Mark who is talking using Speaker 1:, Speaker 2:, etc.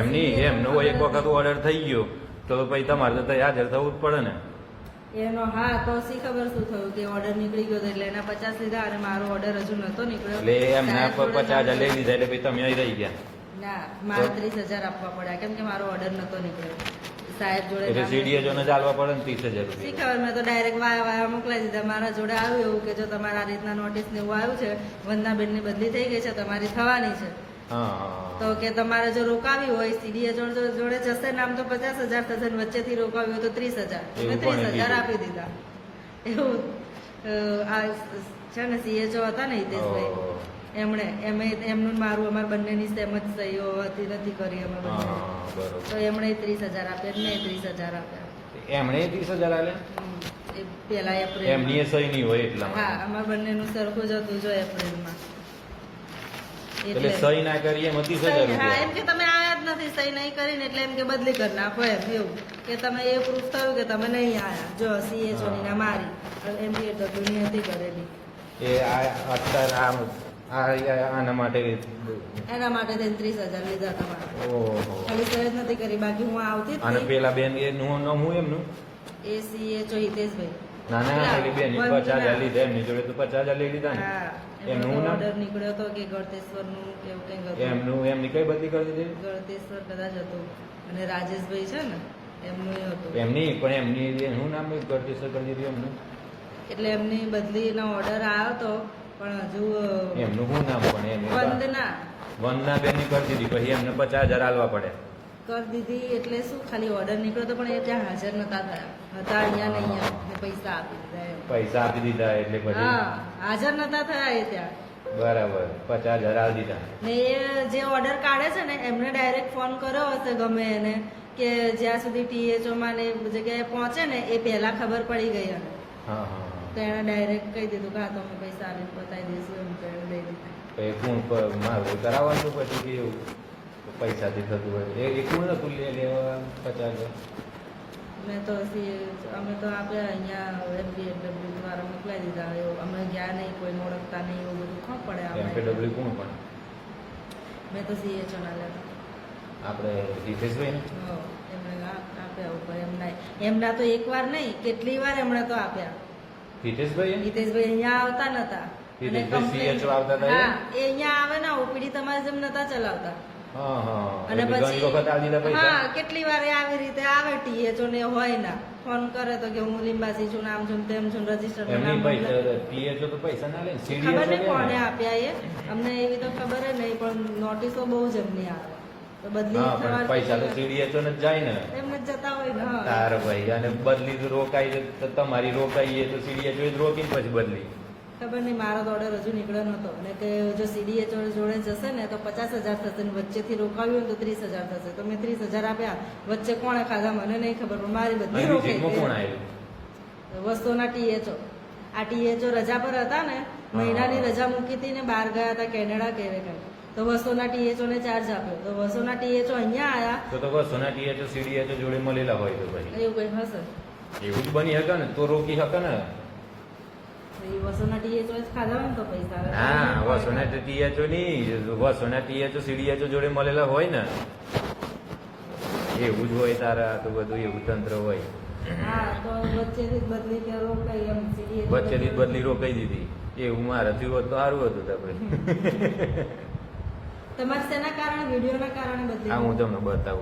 Speaker 1: એમની એમનો એક વખત ઓર્ડર થઈ ગયો તો પછી તમારે તો ત્યાં હાજર થવું જ પડે ને.
Speaker 2: એનો હા તો શી ખબર શું થયું કે ઓર્ડર નીકળી ગયો એટલે એના 50 લીધા અને મારો ઓર્ડર હજુ નતો નીકળ્યો
Speaker 1: એટલે એમના 50,000 લઈ લીધા એટલે પછી તમે અહીં રહી ગયા.
Speaker 2: ના મારે 30,000 આપવા પડ્યા કેમ કે મારો ઓર્ડર નતો નીકળ્યો સાહેબ જોડે.
Speaker 1: એટલે સીડીએ જો ને ચાલવા પડે ને 30,000
Speaker 2: શી
Speaker 1: રૂપિયા.
Speaker 2: ખબર મેં તો ડાયરેક્ટ વાયા મોકલાઈ દીધા. મારા જોડે આવ્યું એવું કે જો તમારા આ રીતના નોટિસ ને એવું આવ્યું છે, વંદનાબેન ની બદલી થઈ ગઈ છે, તમારી થવાની છે. તો કે તમારે જો રોકાવી હોય સીડીએ જોડે જશે નામ તો 50,000 થશે ને વચ્ચેથી રોકાવી હોય તો 30,000. મેં 30,000 આપી દીધા. એવું આ છે ને CHO હતા ને હિતેશભાઈ એમનું મારું અમારા બંનેની સેમ જ સહીઓ હતી નથી કરી અમે બંને. તો એમણે 30,000 આપ્યા મેં 30,000 આપ્યા.
Speaker 1: એમણે 30,000 આલે
Speaker 2: એ પેલા એપ્રિલ
Speaker 1: એમની સહી નહીં હોય એટલા.
Speaker 2: હા અમારા બંનેનું સરખું જ હતું જો એપ્રિલમાં.
Speaker 1: એટલે સહી ના કરી એમ 30,000
Speaker 2: હા એમ કે તમે આયા જ નથી સહી નહીં કરીને એટલે એમ કે બદલી કરી નાખો એમ એવું કે તમે એ પ્રૂફ થયું કે તમે નહીં આયા. જો CHO ની ના મારી MPW ની હતી કરેલી
Speaker 1: એ અત્યારે આના માટે
Speaker 2: એના માટે 30,000 લીધા તમારે.
Speaker 1: ઓહો
Speaker 2: ખાલી સહી જ નથી કરી બાકી હું આવતી જ
Speaker 1: અને
Speaker 2: નહીં.
Speaker 1: પેલા બેન એનું નામ હું એમનું
Speaker 2: એ CHO હિતેશભાઈ.
Speaker 1: ના ના પેલી બેન 50,000 લીધા એમની જોડે તો 50,000 લઈ લીધા ને.
Speaker 2: હા
Speaker 1: એમનું નામ
Speaker 2: ઓર્ડર નીકળ્યો હતો કે ગળતેશ્વર નું કેવું કઈ હતું.
Speaker 1: એમનું એમની કઈ બદલી કરી દીધી
Speaker 2: ગળતેશ્વર કદાચ હતું અને રાજેશભાઈ છે ને એમનું હતું.
Speaker 1: એમની પણ એમની એનું નામ ગળતેશ્વર કરી દીધું એમનું.
Speaker 2: એટલે એમની બદલીનો ઓર્ડર આવ્યો હતો પણ હજુ
Speaker 1: એમનું શું નામ પણ એમની વંદના બેન ની કરી દીધી પછી એમને 50,000 આલવા પડે.
Speaker 2: કરી દીધી એટલે શું ખાલી ઓર્ડર નીકળ્યો તો પણ એ ત્યાં હાજર નતા થયા હતા અહીંયા ને અહીંયા ને પૈસા આપી દીધા એમ.
Speaker 1: પૈસા આપી દીધા એટલે પછી
Speaker 2: હા હાજર નતા થયા એ ત્યાં.
Speaker 1: બરાબર 50,000 આલી દીધા.
Speaker 2: ને એ જે ઓર્ડર કાઢે છે ને એમને ડાયરેક્ટ ફોન કર્યો હશે ગમે એને કે જ્યાં સુધી THO માં ને એ જગ્યાએ પહોંચે ને એ પહેલા ખબર પડી ગઈ એને.
Speaker 1: હા હા
Speaker 2: તો એને ડાયરેક્ટ કહી દીધું કે હા તો અમે પૈસા આવીને બતાવી દઈશું એમ તો એને દઈ દીધા.
Speaker 1: પછી કોણ મારું કરાવવાનું પછી કે એવું પૈસાથી થતું હોય એ કોણ નતું લેવા 50,000.
Speaker 2: મેં તો અમે તો આપણે અહીંયા MPW દ્વારા મોકલાઈ દીધા. એવું અમે ગયા નહીં કોઈને ઓળખતા નહીં એવું બધું ખબર પડે આપણે.
Speaker 1: MPW કોણ પણ
Speaker 2: મેં તો CHO ના લેતા
Speaker 1: આપણે હિતેશભાઈ ને
Speaker 2: એમણે આપ્યા ઉપર એમના તો એક વાર નહીં કેટલી વાર એમણે તો આપ્યા.
Speaker 1: હિતેશભાઈ
Speaker 2: હિતેશભાઈ અહીંયા આવતા નતા.
Speaker 1: હિતેશભાઈ CHO આવતા હતા.
Speaker 2: હા એ અહીંયા આવે ને OPD તમારે જેમ નતા ચલાવતા.
Speaker 1: હા હા
Speaker 2: અને પછી
Speaker 1: વખત આલી દીધા પૈસા.
Speaker 2: હા કેટલી વાર એ આવી રીતે આવે THO ને હોય ના ફોન કરે તો કે હું લીંબાસી છું નામ છું તેમ છું રજીસ્ટર
Speaker 1: એમની પૈસા THO તો પૈસા ના લે ને
Speaker 2: ખબર નહીં કોને
Speaker 1: સીડીએ
Speaker 2: આપ્યા એ અમને એવી તો ખબર જ નહીં પણ નોટિસો બહુ જ એમની આવે તો બદલી
Speaker 1: હા પણ પૈસા તો સીડીએ તો ને જાય ને
Speaker 2: એમને જ જતા હોય ને હા.
Speaker 1: તાર ભાઈ અને બદલી તો રોકાઈ તો તમારી રોકાઈએ તો સીડીએ રોકીને પછી બદલી
Speaker 2: ખબર નહીં મારો તો ઓર્ડર હજુ નીકળ્યો નતો અને કે જો CDHO જોડે જશે ને તો 50,000 થશે ને વચ્ચેથી રોકાવ્યું તો 30,000 થશે તો મેં 30,000 આપ્યા. વચ્ચે કોણે ખાધા મને નહીં ખબર પણ મારી બધી રોકાઈ
Speaker 1: કોણ
Speaker 2: ગઈ.
Speaker 1: આવ્યું
Speaker 2: વસ્તુના THO આ THO રજા પર હતા ને મહિનાની રજા મૂકી હતી ને બહાર ગયા હતા કેનેડા કેવે કઈ તો વસ્તુના THO ને ચાર્જ આપ્યો તો વસ્તુના THO અહીંયા આયા
Speaker 1: તો વસ્તુના THO સીડીએ જોડે મળેલા હોય તો પછી
Speaker 2: એવું કઈ હશે
Speaker 1: એવું જ બની શકે ને તો રોકી શકે ને.
Speaker 2: વસોના THO જ ખાધા હોય ને તો પૈસા આવે.
Speaker 1: હા વસોના THO ની વસોના THO સીડીએચઓ જોડે મળેલા હોય ને એવું જ હોય તારા તો બધું એવું તંત્ર હોય.
Speaker 2: હા તો વચ્ચેથી જ બદલી કે રોકાઈ એમ CDHO
Speaker 1: વચ્ચેથી જ બદલી રોકાઈ દીધી એવું મારાથી હોત તો સારું હતું આપણે.
Speaker 2: તમારે શેના કારણે વિડીયોના કારણે બદલી
Speaker 1: હા હું તમને બતાવું.